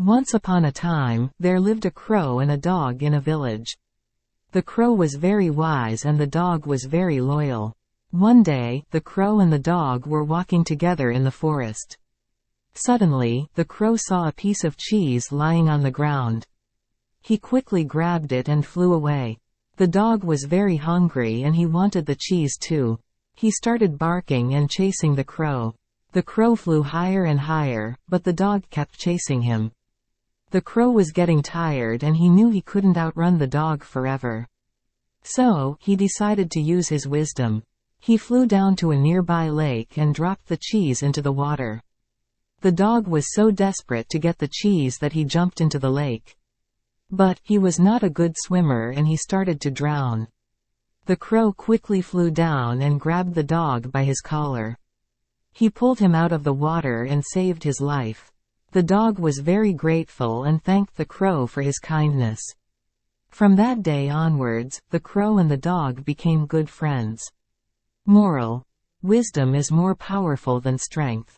Once upon a time, there lived a crow and a dog in a village. The crow was very wise and the dog was very loyal. One day, the crow and the dog were walking together in the forest. Suddenly, the crow saw a piece of cheese lying on the ground. He quickly grabbed it and flew away. The dog was very hungry and he wanted the cheese too. He started barking and chasing the crow. The crow flew higher and higher, but the dog kept chasing him. The crow was getting tired and he knew he couldn't outrun the dog forever. So, he decided to use his wisdom. He flew down to a nearby lake and dropped the cheese into the water. The dog was so desperate to get the cheese that he jumped into the lake. But, he was not a good swimmer and he started to drown. The crow quickly flew down and grabbed the dog by his collar. He pulled him out of the water and saved his life. The dog was very grateful and thanked the crow for his kindness. From that day onwards, the crow and the dog became good friends. Moral: wisdom is more powerful than strength.